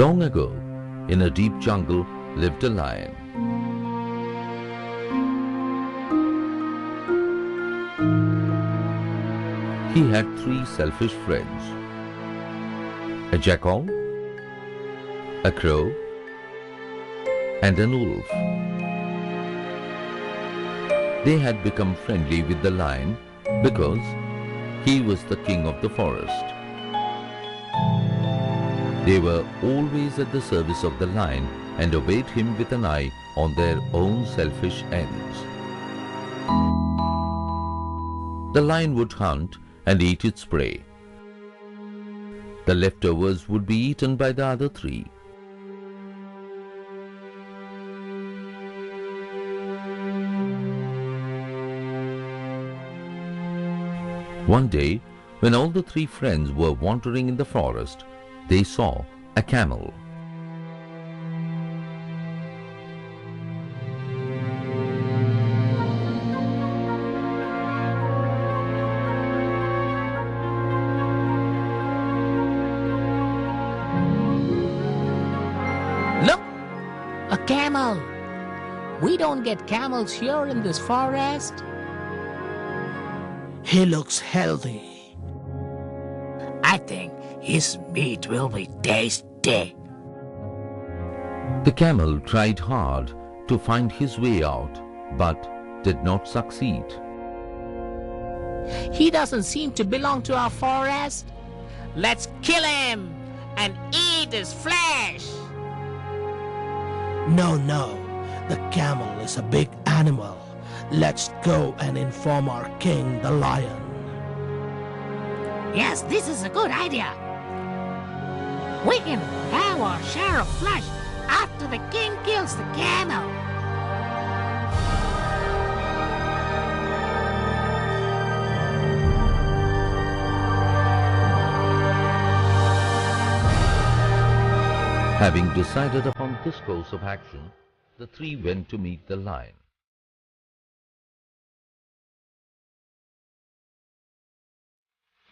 Long ago, in a deep jungle, lived a lion. He had three selfish friends: a jackal, a crow, and an wolf. They had become friendly with the lion because he was the king of the forest. They were always at the service of the lion and obeyed him with an eye on their own selfish ends. The lion would hunt and eat its prey. The leftovers would be eaten by the other three. One day, when all the three friends were wandering in the forest, they saw a camel. Look! A camel! We don't get camels here in this forest. He looks healthy. I think his meat will be tasty. The camel tried hard to find his way out, but did not succeed. He doesn't seem to belong to our forest. Let's kill him and eat his flesh. No, the camel is a big animal. Let's go and inform our king, the lion. Yes, this is a good idea. We can have our share of flesh after the king kills the camel. Having decided upon this course of action, the three went to meet the lion.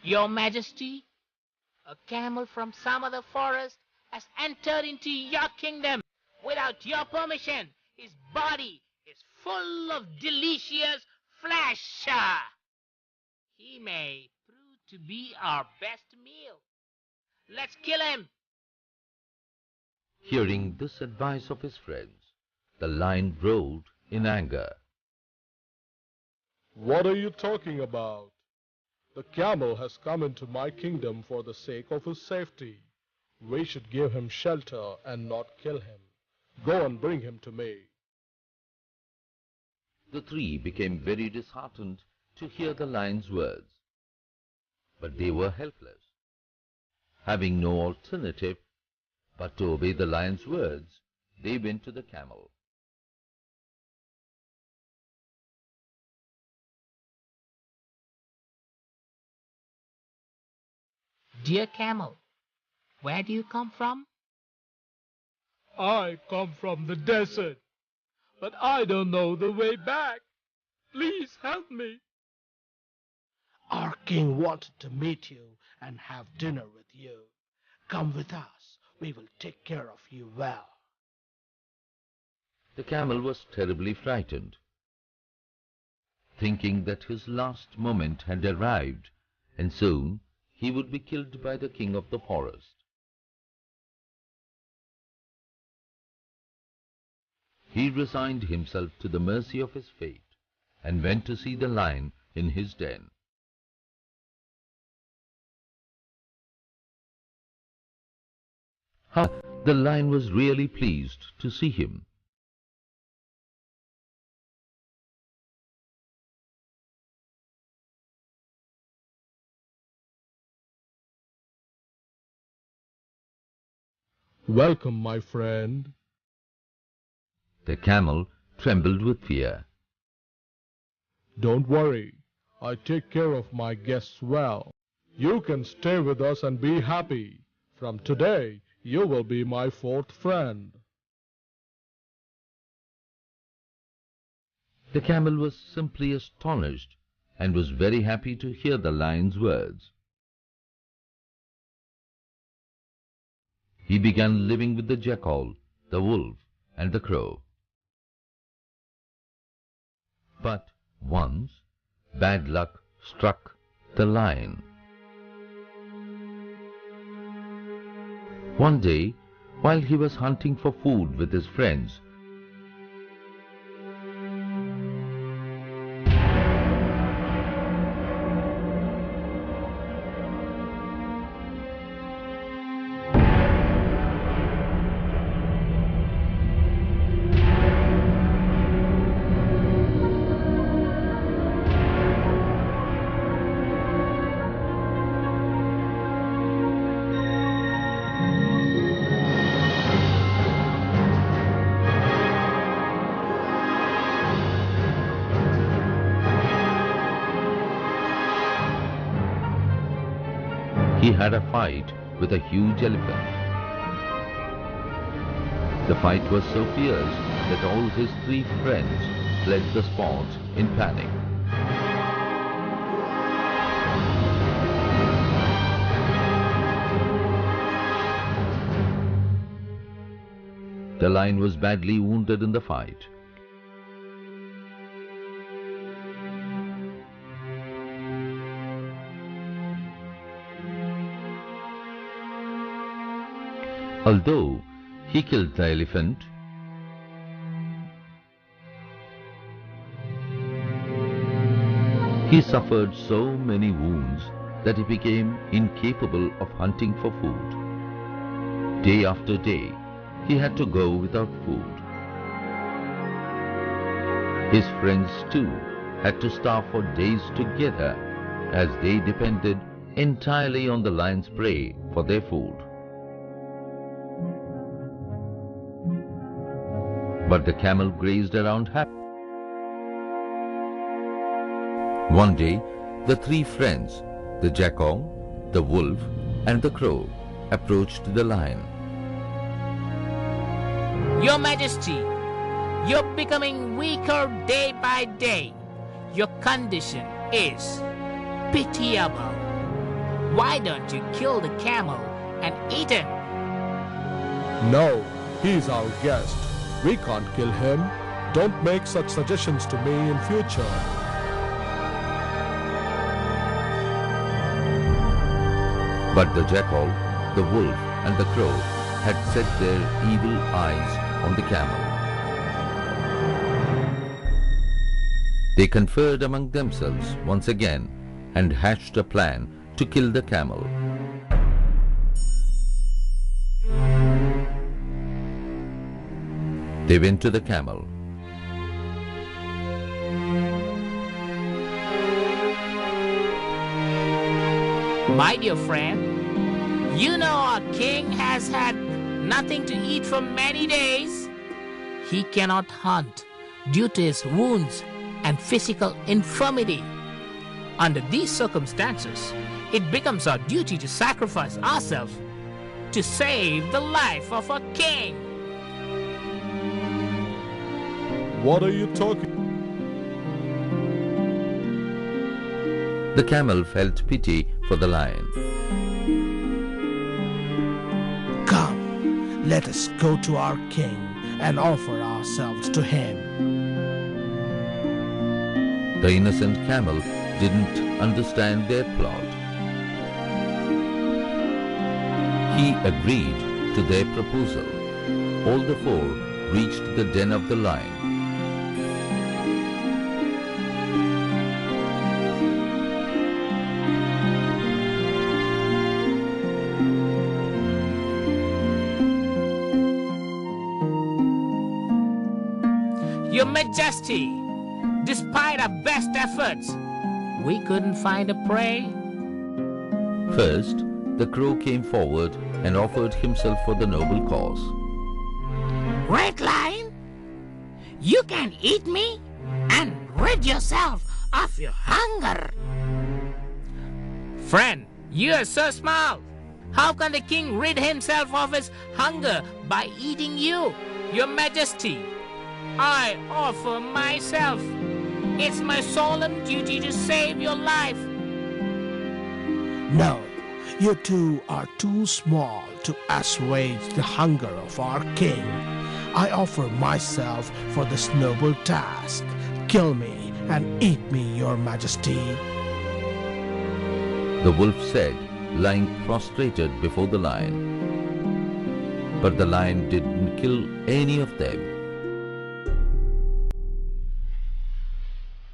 Your Majesty, a camel from some other forest has entered into your kingdom without your permission. His body is full of delicious flesh. He may prove to be our best meal. Let's kill him. Hearing this advice of his friends, the lion roared in anger. What are you talking about? The camel has come into my kingdom for the sake of his safety. We should give him shelter and not kill him. Go and bring him to me. The three became very disheartened to hear the lion's words. But they were helpless. Having no alternative but to obey the lion's words, they went to the camel. Dear camel, where do you come from? I come from the desert, but I don't know the way back. Please help me. Our king wanted to meet you and have dinner with you. Come with us. We will take care of you well. The camel was terribly frightened, thinking that his last moment had arrived, and soon he would be killed by the king of the forest. He resigned himself to the mercy of his fate and went to see the lion in his den. However, the lion was really pleased to see him. Welcome, my friend. The camel trembled with fear. Don't worry. I take care of my guests well. You can stay with us and be happy. From today, you will be my fourth friend. The camel was simply astonished and was very happy to hear the lion's words. he began living with the jackal, the wolf, and the crow. But once bad luck struck the lion. One day, while he was hunting for food with his friends, he had a fight with a huge elephant. The fight was so fierce that all his 3 friends fled the spot in panic. The lion was badly wounded in the fight. Although he killed the elephant, he suffered so many wounds that he became incapable of hunting for food. Day after day, he had to go without food. His friends too had to starve for days together, as they depended entirely on the lion's prey for their food. But the camel grazed around happily. One day, the 3 friends, the jackal, the wolf, and the crow, approached the lion. Your Majesty, you're becoming weaker day by day. Your condition is pitiable. Why don't you kill the camel and eat him? No, he's our guest. We can't kill him. Don't make such suggestions to me in future. But the jackal, the wolf, and the crow had set their evil eyes on the camel. They conferred among themselves once again and hatched a plan to kill the camel. They went to the camel. My dear friend, you know our king has had nothing to eat for many days. He cannot hunt due to his wounds and physical infirmity. Under these circumstances, it becomes our duty to sacrifice ourselves to save the life of our king. What are you talking? The camel felt pity for the lion. Come, let us go to our king and offer ourselves to him. The innocent camel didn't understand their plot. He agreed to their proposal. All the 4 reached the den of the lion. Your Majesty, despite our best efforts, we couldn't find a prey. First, the crow came forward and offered himself for the noble cause. Red Lion, you can eat me and rid yourself of your hunger. Friend, you are so small. How can the king rid himself of his hunger by eating you? Your Majesty, I offer myself. It's my solemn duty to save your life. No, you two are too small to assuage the hunger of our king. I offer myself for this noble task. Kill me and eat me, your majesty." The wolf said, lying prostrated before the lion. But the lion didn't kill any of them.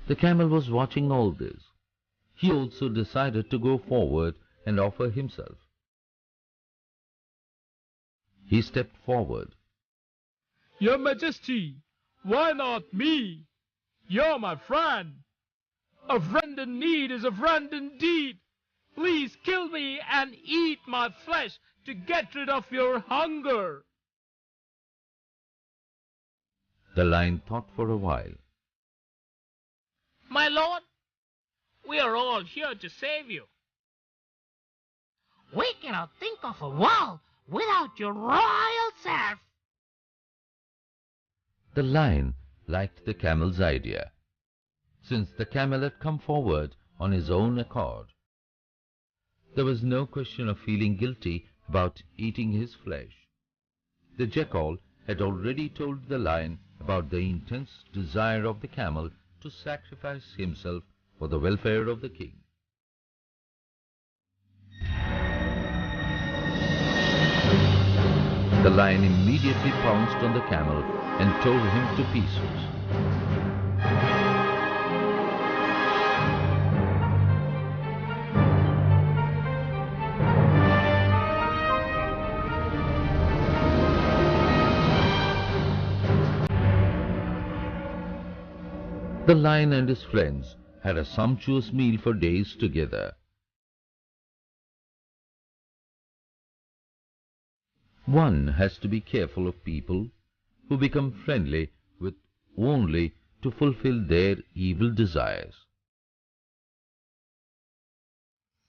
The camel was watching all this. He also decided to go forward and offer himself. He stepped forward. "Your Majesty, why not me? You're my friend. A friend in need is a friend indeed. Please kill me and eat my flesh to get rid of your hunger." The lion thought for a while. "My lord, we are all here to save you. We cannot think of a world without your royal self." The lion liked the camel's idea, since the camel had come forward on his own accord. There was no question of feeling guilty about eating his flesh. The jackal had already told the lion about the intense desire of the camel to sacrifice himself for the welfare of the king. The lion immediately pounced on the camel and tore him to pieces. The lion and his friends had a sumptuous meal for days together. One has to be careful of people who become friendly with only to fulfill their evil desires.